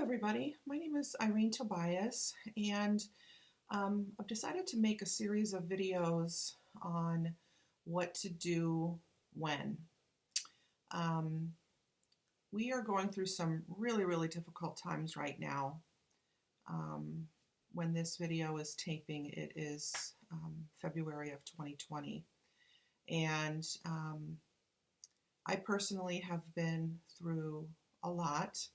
everybody. My name is Irene Tobias, and I've decided to make a series of videos on what to do when. Um, we are going through some really difficult times right now. Um, when this video is taping, it is February of 2020, and I personally have been through a lot.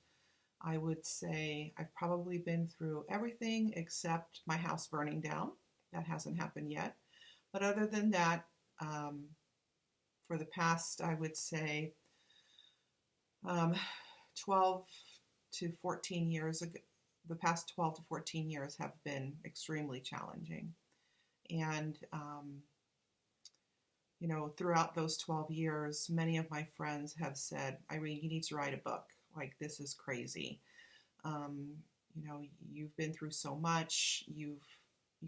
I would say I've probably been through everything except my house burning down. That hasn't happened yet. But other than that, for the past, I would say, um, 12 to 14 years ago, the past 12 to 14 years have been extremely challenging. And, throughout those 12 years, many of my friends have said, Irene, you need to write a book. Like, this is crazy. Um, you've been through so much. You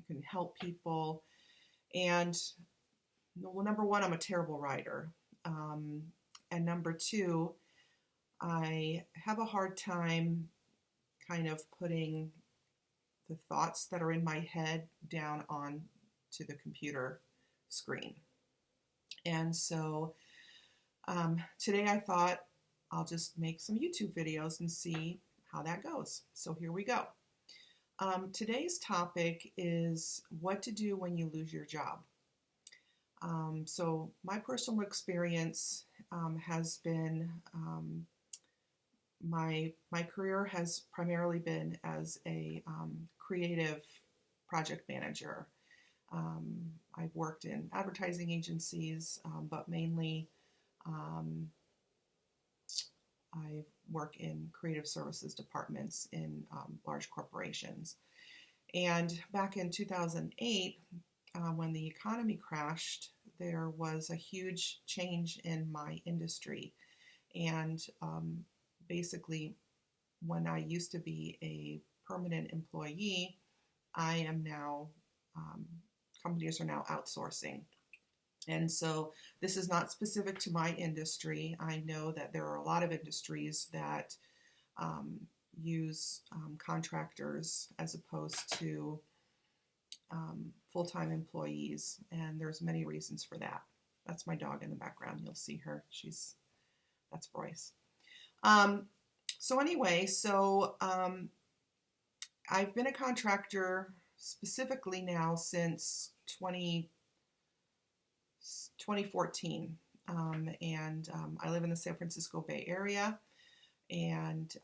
can help people. And well, number one, I'm a terrible writer. And number two, I have a hard time kind of putting the thoughts that are in my head down on to the computer screen. And so today I thought I'll just make some YouTube videos and see how that goes. So here we go. Today's topic is what to do when you lose your job. So my personal experience has been, my career has primarily been as a creative project manager. I've worked in advertising agencies, but mainly I work in creative services departments in large corporations. And back in 2008, when the economy crashed, there was a huge change in my industry. And basically, when I used to be a permanent employee, I am now, companies are now outsourcing. And so this is not specific to my industry. I know that there are a lot of industries that use contractors as opposed to full-time employees, and there's many reasons for that. That's my dog in the background. You'll see her. That's Bryce. So I've been a contractor specifically now since 2014, and I live in the San Francisco Bay Area, and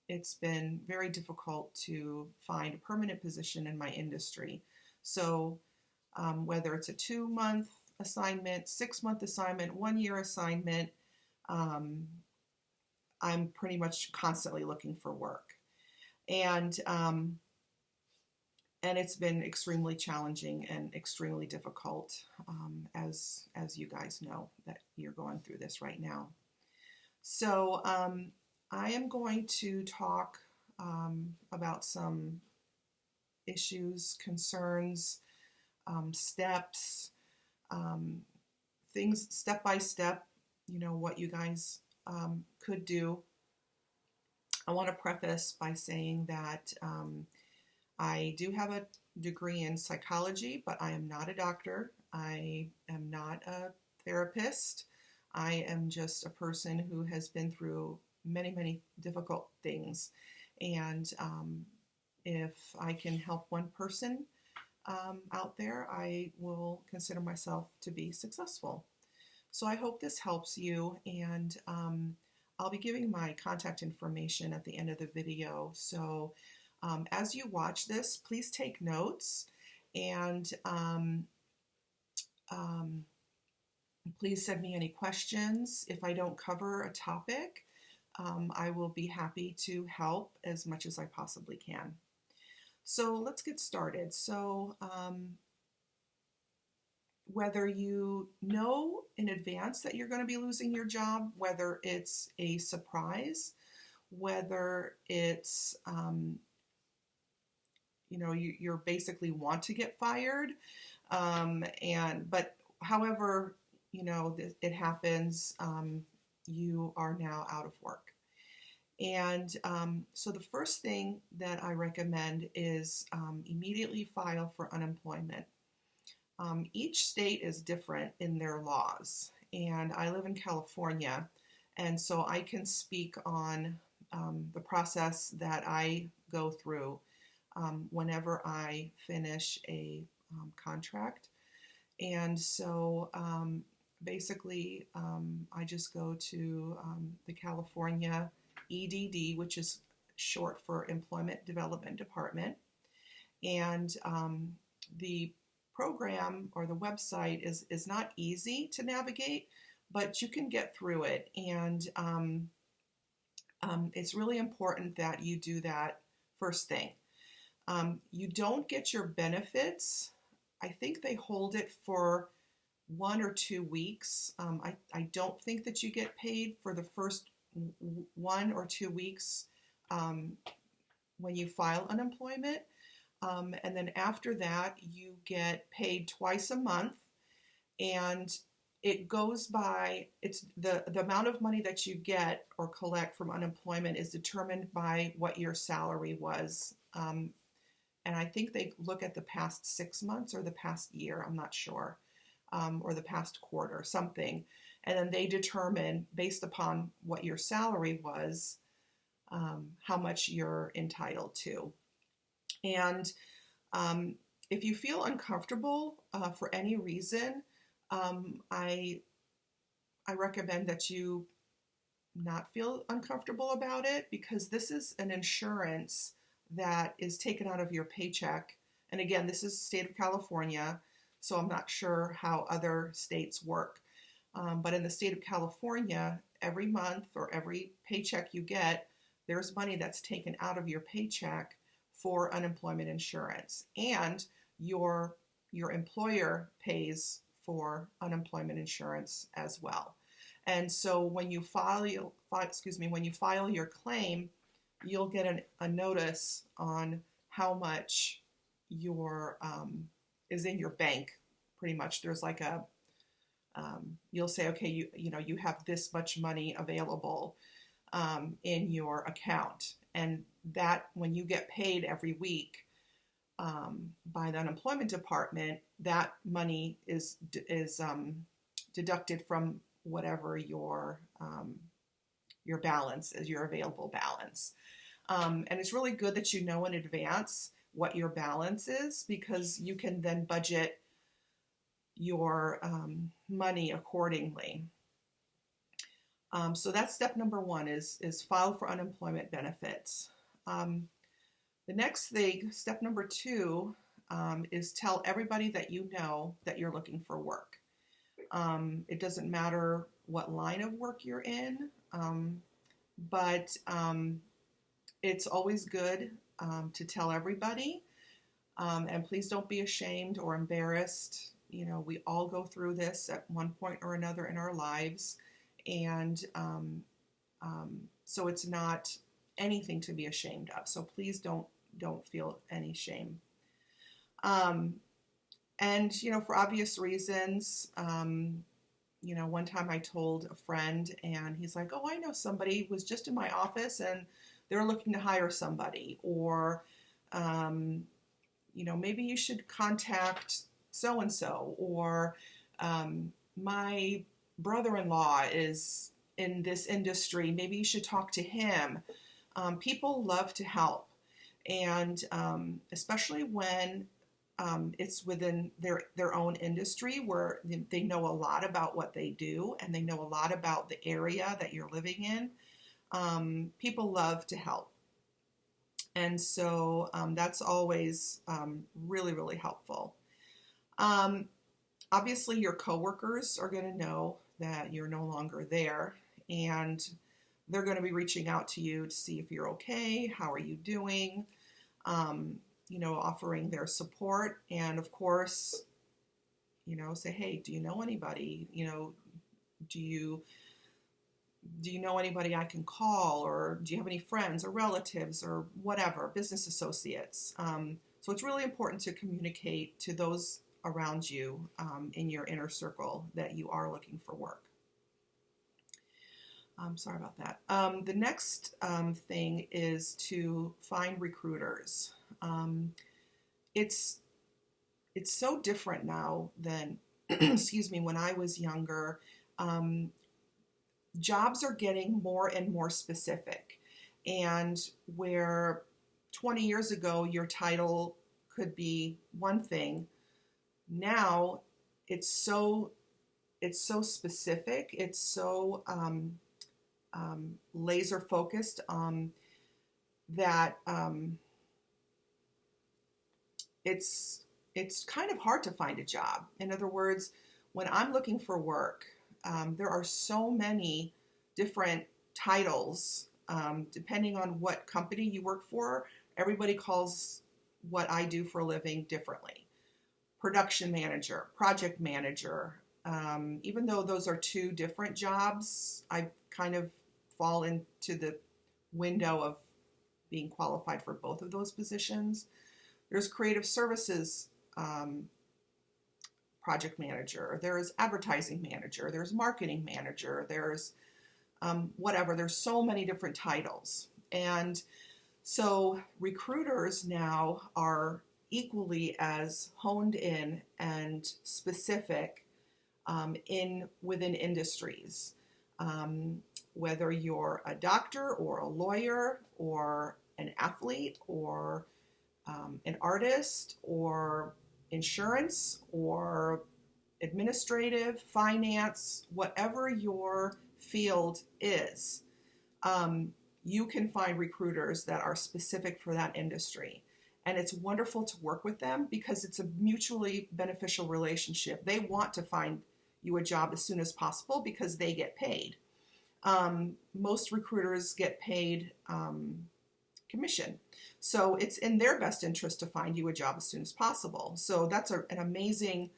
it's been very difficult to find a permanent position in my industry. So whether it's a 2-month assignment, 6-month assignment, 1-year assignment, I'm pretty much constantly looking for work. And it's been extremely challenging and extremely difficult, as you guys know that you're going through this right now. So I am going to talk about some issues, concerns, steps, things step by step, what you guys could do. I want to preface by saying that I do have a degree in psychology, but I am not a doctor. I am not a therapist. I am just a person who has been through many difficult things. And if I can help one person out there, I will consider myself to be successful. So I hope this helps you, and I'll be giving my contact information at the end of the video. So as you watch this, please take notes, and please send me any questions. If I don't cover a topic, I will be happy to help as much as I possibly can. So let's get started. So whether you know in advance that you're going to be losing your job, whether it's a surprise, whether it's you're basically want to get fired, but however it happens, you are now out of work. And so the first thing that I recommend is immediately file for unemployment. Each state is different in their laws, and I live in California, and so I can speak on the process that I go through whenever I finish a contract. And so basically, I just go to the California EDD, which is short for Employment Development Department. And the program or the website is not easy to navigate, but you can get through it. And it's really important that you do that first thing. You don't get your benefits. I think they hold it for 1 or 2 weeks. I don't think that you get paid for the first 1 or 2 weeks when you file unemployment. And then after that, you get paid twice a month. And it goes by, it's the amount of money that you get or collect from unemployment is determined by what your salary was. And I think they look at the past 6 months or the past year, I'm not sure, or the past quarter, something. And then they determine, based upon what your salary was, how much you're entitled to. And if you feel uncomfortable for any reason, I recommend that you not feel uncomfortable about it, because this is an insurance that is taken out of your paycheck. And again, this is the state of California, so I'm not sure how other states work. But in the state of California, every month or every paycheck you get, there's money that's taken out of your paycheck for unemployment insurance. And your employer pays for unemployment insurance as well. And so when you file your claim, you'll get a notice on how much your is in your bank. Pretty much, there's like a you'll say, okay, you have this much money available in your account, and that when you get paid every week by the unemployment department, that money is deducted from whatever your balance is, your available balance. And it's really good that you know in advance what your balance is, because you can then budget your money accordingly. So that's step number 1 is file for unemployment benefits. The next thing, step number 2, is tell everybody that you know that you're looking for work. It doesn't matter what line of work you're in, but it's always good to tell everybody. And please don't be ashamed or embarrassed. We all go through this at one point or another in our lives. And so it's not anything to be ashamed of. So please don't feel any shame. And, for obvious reasons, one time I told a friend, and he's like, oh, I know somebody who was just in my office and they're looking to hire somebody. Or, maybe you should contact so-and-so. Or my brother-in-law is in this industry. Maybe you should talk to him. People love to help. And especially when it's within their own industry, where they know a lot about what they do and they know a lot about the area that you're living in. People love to help. And so that's always really, really helpful. Obviously, your coworkers are going to know that you're no longer there, and they're going to be reaching out to you to see if you're okay, how are you doing, offering their support. And of course, say, hey, do you know anybody? Do you know anybody I can call? Or do you have any friends or relatives or whatever, business associates? So it's really important to communicate to those around you in your inner circle that you are looking for work. Sorry about that. The next thing is to find recruiters. It's it's so different now than excuse me, when I was younger. Um, Jobs are getting more and more specific, and where 20 years ago your title could be one thing, now it's so specific. It's so laser focused that it's kind of hard to find a job. In other words, when I'm looking for work, there are so many different titles depending on what company you work for. Everybody calls what I do for a living differently. Production manager, project manager. Even though those are two different jobs, I kind of fall into the window of being qualified for both of those positions. There's creative services project manager, there's advertising manager, there's marketing manager, there's whatever. There's so many different titles. And so recruiters now are equally as honed in and specific within industries. Whether you're a doctor or a lawyer or an athlete or an artist or insurance or administrative, finance, whatever your field is, you can find recruiters that are specific for that industry. And it's wonderful to work with them because it's a mutually beneficial relationship. They want to find you a job as soon as possible because they get paid. Most recruiters get paid commission. So it's in their best interest to find you a job as soon as possible. So that's an amazing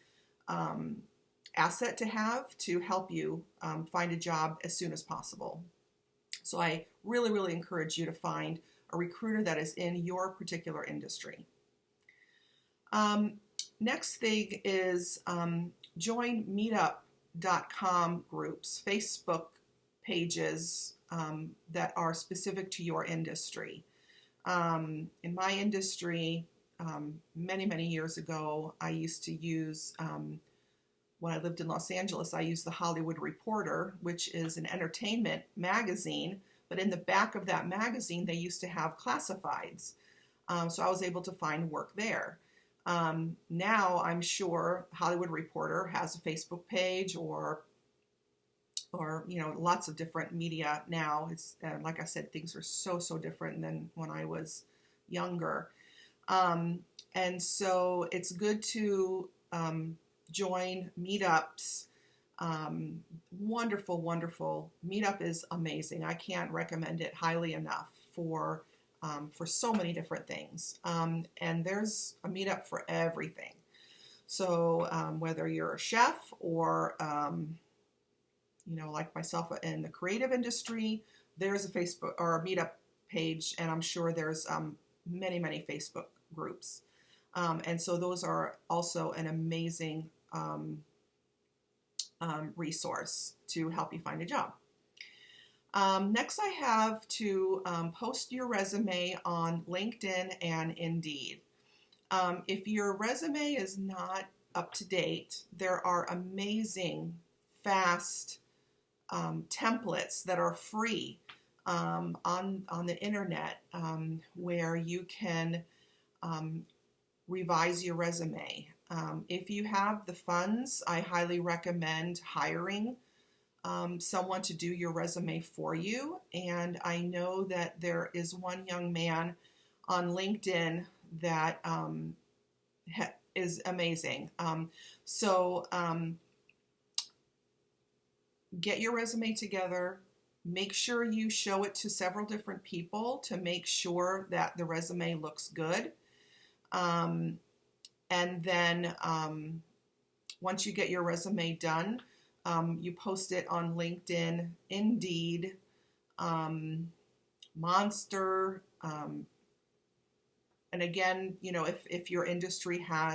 asset to have to help you find a job as soon as possible. So I really, really encourage you to find a recruiter that is in your particular industry. Next thing is join meetup.com groups, Facebook pages that are specific to your industry. In my industry, many, many years ago, I used to use, when I lived in Los Angeles, I used the Hollywood Reporter, which is an entertainment magazine, but in the back of that magazine, they used to have classifieds. So I was able to find work there. Now I'm sure Hollywood Reporter has a Facebook page or lots of different media now. It's like I said, things are so different than when I was younger, and so it's good to join meetups. Wonderful. Meetup is amazing. I can't recommend it highly enough for so many different things. And there's a meetup for everything. So whether you're a chef or like myself in the creative industry, there's a Facebook or a meetup page, and I'm sure there's many Facebook groups. And so those are also an amazing resource to help you find a job. Next, I have to post your resume on LinkedIn and Indeed. If your resume is not up to date, there are amazing, fast templates that are free on the internet where you can revise your resume. If you have the funds, I highly recommend hiring someone to do your resume for you. And I know that there is one young man on LinkedIn that is amazing. Get your resume together. Make sure you show it to several different people to make sure that the resume looks good. And then once you get your resume done, you post it on LinkedIn, Indeed, Monster. And again, if your industry has